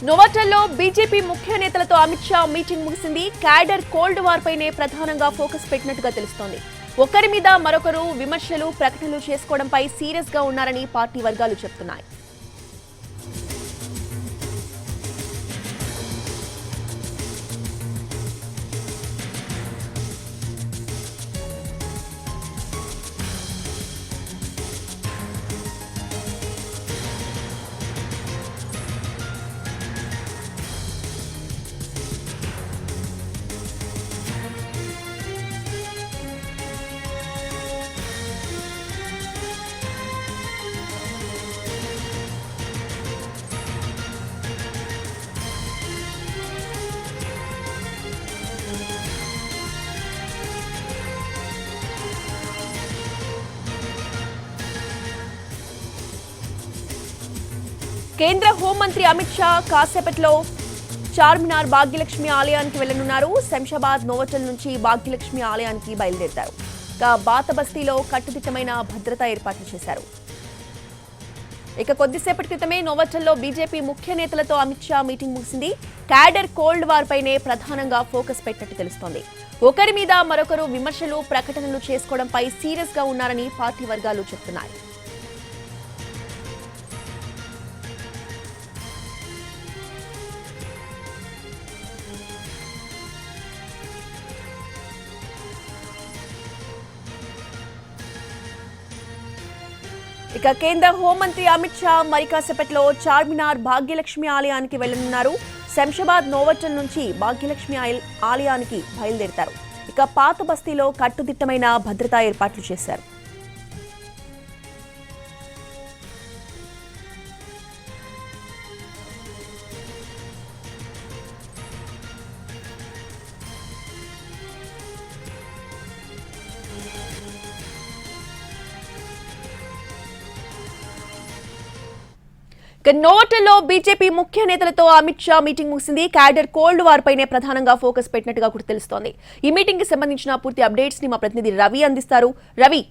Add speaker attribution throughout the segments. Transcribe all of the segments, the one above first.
Speaker 1: నోవాటల్లో BJP ముఖ్య నేతలతో Amit Shah meeting ముగిసింది. క్యాడర్ కోల్డ్ వార్ పైనే ప్రధానంగా ఫోకస్ పెట్టినట్టుగా తెలుస్తోంది. ఒకరి మీద మరొకరు విమర్శలు, ప్రకటనలు చేసుకోవడంపై సీరియస్ గా ఉన్నారని పార్టీ వర్గాలు చెబుతున్నాయి. కేంద్ర హోంమంత్రి అమిత్ షా కాసేపట్లో చార్మినార్ భాగ్యలక్ష్మి ఆలయానికి వెళ్లనున్నారు. శంషాబాద్ నోవాటల్ నుంచి భాగ్యలక్ష్మి ఆలయానికి బయలుదేరతారు. బాత బస్తీలో కట్టుదిట్టమైన భద్రతా ఏర్పాట్లు చేశారు. కొద్దిసేపటి క్రితమే నోవాటల్లో బీజేపీ ముఖ్య నేతలతో అమిత్ షా మీటింగ్ ముగిసింది. క్యాడర్ కోల్డ్ వార్ పైనే ప్రధానంగా ఫోకస్ పెట్టినట్టు తెలుస్తోంది. ఒకరి మీద మరొకరు విమర్శలు, ప్రకటనలు చేసుకోవడంపై సీరియస్ గా ఉన్నారని పార్టీ వర్గాలు చెబుతున్నాయి. కేంద్ర హోంమంత్రి అమిత్ షా మరి కాసేపట్లో చార్మినార్ భాగ్యలక్ష్మి ఆలయానికి వెళ్లనున్నారు. శంషాబాద్ నోవాటల్ నుంచి భాగ్యలక్ష్మి ఆలయానికి బయలుదేరతారు. పాత బస్తీలో కట్టుదిట్టమైన భద్రతా ఏర్పాట్లు చేశారు. నోవాటల్లో బీజేపీ ముఖ్య నేతలతో అమిత్ షా మీటింగ్ ముగిసింది. క్యాడర్ కోల్డ్ వార్ పైనే ప్రధానంగా ఫోకస్ పెట్టినట్టుగా కూడా తెలుస్తోంది. ఈ మీటింగ్ కి సంబంధించిన పూర్తి అప్డేట్స్ ని మా ప్రతినిధి రవి అందిస్తారు. రవి,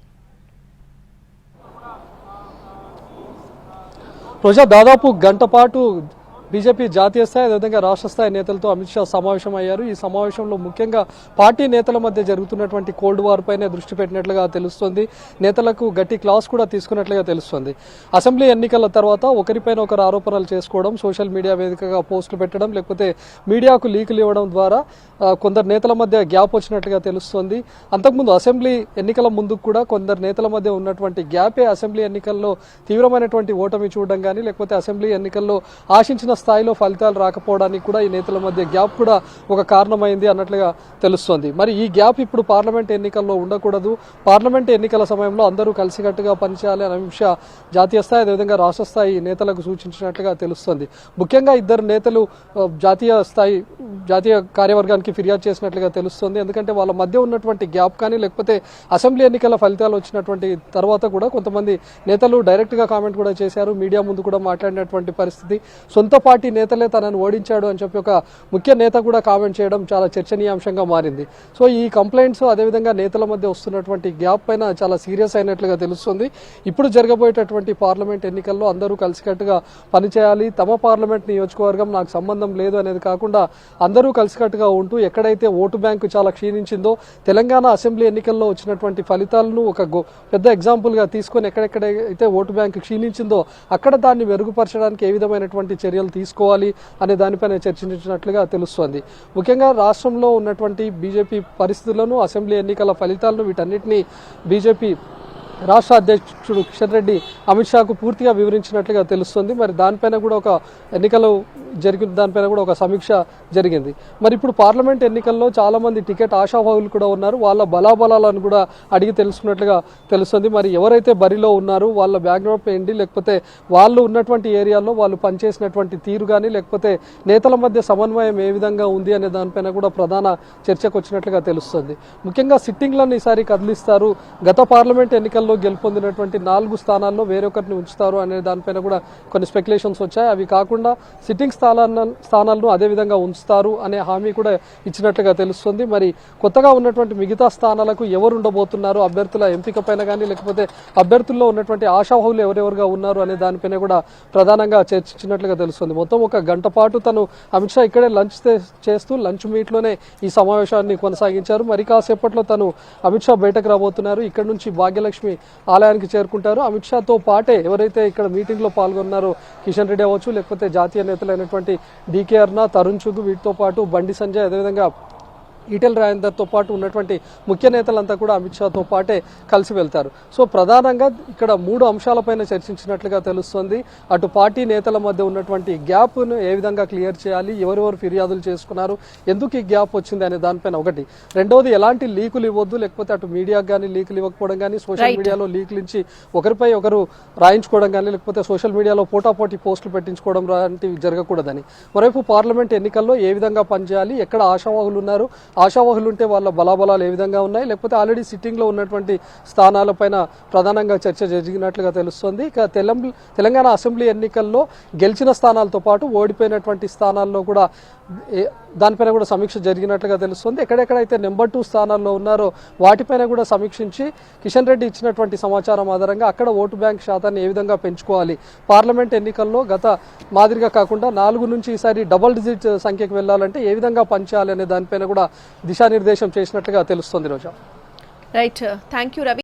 Speaker 2: రోజా దాదాపు గంట పాటు బీజేపీ జాతీయ స్థాయి అదేవిధంగా రాష్ట్ర స్థాయి నేతలతో అమిత్ షా సమావేశం అయ్యారు. ఈ సమావేశంలో ముఖ్యంగా పార్టీ నేతల మధ్య జరుగుతున్నటువంటి కోల్డ్ వార్ పైనే దృష్టి పెట్టినట్లుగా తెలుస్తోంది. నేతలకు గట్టి క్లాస్ కూడా తీసుకున్నట్లుగా తెలుస్తోంది. అసెంబ్లీ ఎన్నికల తర్వాత ఒకరిపైన ఒకరు ఆరోపణలు చేసుకోవడం, సోషల్ మీడియా వేదికగా పోస్టులు పెట్టడం, లేకపోతే మీడియాకు లీకులు ఇవ్వడం ద్వారా కొందరు నేతల మధ్య గ్యాప్ వచ్చినట్లుగా తెలుస్తోంది. అంతకుముందు అసెంబ్లీ ఎన్నికల ముందు కూడా కొందరు నేతల మధ్య ఉన్నటువంటి గ్యాపే అసెంబ్లీ ఎన్నికల్లో తీవ్రమైనటువంటి ఓటమి చూడడం కానీ, లేకపోతే అసెంబ్లీ ఎన్నికల్లో ఆశించిన స్థాయిలో ఫలితాలు రాకపోవడానికి కూడా ఈ నేతల మధ్య గ్యాప్ కూడా ఒక కారణమైంది అన్నట్లుగా తెలుస్తోంది. మరి ఈ గ్యాప్ ఇప్పుడు పార్లమెంట్ ఎన్నికల్లో ఉండకూడదు, పార్లమెంట్ ఎన్నికల సమయంలో అందరూ కలిసికట్టుగా పనిచేయాలి అనే అంశ జాతీయ స్థాయి అదేవిధంగా రాష్ట్ర స్థాయి నేతలకు సూచించినట్లుగా తెలుస్తోంది. ముఖ్యంగా ఇద్దరు నేతలు జాతీయ కార్యవర్గానికి ఫిర్యాదు చేసినట్లుగా తెలుస్తోంది. ఎందుకంటే వాళ్ళ మధ్య ఉన్నటువంటి గ్యాప్ కానీ, లేకపోతే అసెంబ్లీ ఎన్నికల ఫలితాలు వచ్చినటువంటి తర్వాత కూడా కొంతమంది నేతలు డైరెక్ట్ గా కామెంట్ కూడా చేశారు. మీడియా ముందు కూడా మాట్లాడినటువంటి పరిస్థితి. సొంత పార్టీ నేతలే తనను ఓడించాడు అని చెప్పి ఒక ముఖ్య నేత కూడా కామెంట్ చేయడం చాలా చర్చనీయాంశంగా మారింది. సో ఈ కంప్లైంట్స్ అదేవిధంగా నేతల మధ్య వస్తున్నటువంటి గ్యాప్ పైన చాలా సీరియస్ అయినట్లుగా తెలుస్తుంది. ఇప్పుడు జరగబోయేటటువంటి పార్లమెంట్ ఎన్నికల్లో అందరూ కలిసికట్టుగా పనిచేయాలి, తమ పార్లమెంట్ నియోజకవర్గం నాకు సంబంధం లేదు అనేది కాకుండా అందరూ కలిసికట్టుగా ఉంటూ ఎక్కడైతే ఓటు బ్యాంకు చాలా క్షీణించిందో, తెలంగాణ అసెంబ్లీ ఎన్నికల్లో వచ్చినటువంటి ఫలితాలను ఒక పెద్ద ఎగ్జాంపుల్ గా తీసుకొని ఎక్కడెక్కడైతే ఓటు బ్యాంకు క్షీణించిందో అక్కడ దాన్ని మెరుగుపరచడానికి ఏ విధమైనటువంటి చర్యలు తీసుకోవాలి అనే దానిపైన చర్చించినట్లుగా తెలుస్తోంది. ముఖ్యంగా రాష్ట్రంలో ఉన్నటువంటి బీజేపీ పరిస్థితులను, అసెంబ్లీ ఎన్నికల ఫలితాలను, వీటన్నిటినీ బీజేపీ రాష్ట్ర అధ్యక్షుడు కిషన్ రెడ్డి అమిత్ షాకు పూర్తిగా వివరించినట్లుగా తెలుస్తుంది. మరి దానిపైన కూడా ఒక ఎన్నికలు జరిగిన దానిపైన కూడా ఒక సమీక్ష జరిగింది. మరి ఇప్పుడు పార్లమెంట్ ఎన్నికల్లో చాలా మంది టికెట్ ఆశావాహులు కూడా ఉన్నారు. వాళ్ళ బలాబలాలను కూడా అడిగి తెలుసుకున్నట్లుగా తెలుస్తుంది. మరి ఎవరైతే బరిలో ఉన్నారో వాళ్ళ బ్యాక్గ్రౌండ్ ఏంటి, లేకపోతే వాళ్ళు ఉన్నటువంటి ఏరియాలో వాళ్ళు పనిచేసినటువంటి తీరు కానీ, లేకపోతే నేతల మధ్య సమన్వయం ఏ విధంగా ఉంది అనే దానిపైన కూడా ప్రధాన చర్చకు వచ్చినట్లుగా తెలుస్తుంది. ముఖ్యంగా సిట్టింగ్లను ఈసారి కదిలిస్తారు. గత పార్లమెంట్ ఎన్నికల్లో ఎన్నికల్లో గెలుపొందినటువంటి 4 స్థానాల్లో వేరొకరిని ఉంచుతారు అనే దానిపైన కూడా కొన్ని స్పెక్యులేషన్స్ వచ్చాయి. అవి కాకుండా సిట్టింగ్ స్థానాలను అదే విధంగా ఉంచుతారు అనే హామీ కూడా ఇచ్చినట్లుగా తెలుస్తుంది. మరి కొత్తగా ఉన్నటువంటి మిగతా స్థానాలకు ఎవరు ఉండబోతున్నారు, అభ్యర్థుల ఎంపిక పైన కానీ లేకపోతే అభ్యర్థుల్లో ఉన్నటువంటి ఆశావాహులు ఎవరెవరుగా ఉన్నారు అనే దానిపైన కూడా ప్రధానంగా చర్చించినట్లుగా తెలుస్తుంది. మొత్తం 1 గంట పాటు తను అమిత్ షా ఇక్కడే చేస్తూ లంచ్ మీట్లోనే ఈ సమావేశాన్ని కొనసాగించారు. మరి కాసేపట్లో తను అమిత్ షా బయటకు రాబోతున్నారు. ఇక్కడ నుంచి భాగ్యలక్ష్మి ఆలయానికి చేరుకుంటారు. అమిత్ షాతో పాటే ఎవరైతే ఇక్కడ మీటింగ్ లో పాల్గొన్నారో కిషన్ రెడ్డి అవ్వచ్చు, లేకపోతే జాతీయ నేతలైనటువంటి డీకే అరుణ, తరుణ్ చుగ్, వీటితో పాటు బండి సంజయ్, అదేవిధంగా ఈటెల రాజేందర్తో పాటు ఉన్నటువంటి ముఖ్య నేతలంతా కూడా అమిత్ షాతో పాటే కలిసి వెళ్తారు. సో ప్రధానంగా ఇక్కడ 3 అంశాలపైన చర్చించినట్లుగా తెలుస్తుంది. అటు పార్టీ నేతల మధ్య ఉన్నటువంటి గ్యాప్ను ఏ విధంగా క్లియర్ చేయాలి, ఎవరెవరు ఫిర్యాదులు చేసుకున్నారు, ఎందుకు ఈ గ్యాప్ వచ్చింది అనే దానిపైన ఒకటి. రెండవది, ఎలాంటి లీకులు ఇవ్వద్దు, లేకపోతే అటు మీడియాకు కానీ లీకులు ఇవ్వకపోవడం కానీ, సోషల్ మీడియాలో లీకులు ఇచ్చి ఒకరిపై ఒకరు రాయించుకోవడం కానీ, లేకపోతే సోషల్ మీడియాలో పోటాపోటీ పోస్టులు పెట్టించుకోవడం లాంటివి జరగకూడదని. మరోవైపు పార్లమెంట్ ఎన్నికల్లో ఏ విధంగా పనిచేయాలి, ఎక్కడ ఆశావాహులు ఉన్నారు, ఆశావాహులు ఉంటే వాళ్ళ బలాబలాలు ఏ విధంగా ఉన్నాయి, లేకపోతే ఆల్రెడీ సిట్టింగ్లో ఉన్నటువంటి స్థానాలపైన ప్రధానంగా చర్చ జరిగినట్లుగా తెలుస్తుంది. ఇక తెలంగాణ అసెంబ్లీ ఎన్నికల్లో గెలిచిన స్థానాలతో పాటు ఓడిపోయినటువంటి స్థానాల్లో కూడా దానిపైన కూడా సమీక్ష జరిగినట్లుగా తెలుస్తుంది. ఎక్కడెక్కడైతే నెంబర్ 2 స్థానాల్లో ఉన్నారో వాటిపైన కూడా సమీక్షించి కిషన్ రెడ్డి ఇచ్చినటువంటి సమాచారం ఆధారంగా అక్కడ ఓటు బ్యాంక్ శాతాన్ని ఏ విధంగా పెంచుకోవాలి, పార్లమెంట్ ఎన్నికల్లో గత మాదిరిగా కాకుండా 4 నుంచి ఈసారి డబుల్ డిజిట్ సంఖ్యకు వెళ్లాలంటే ఏ విధంగా పనిచేయాలి అనే దానిపైన కూడా దిశానిర్దేశం చేసినట్లుగా తెలుస్తుంది. Roja.
Speaker 1: Right, thank you Ravi.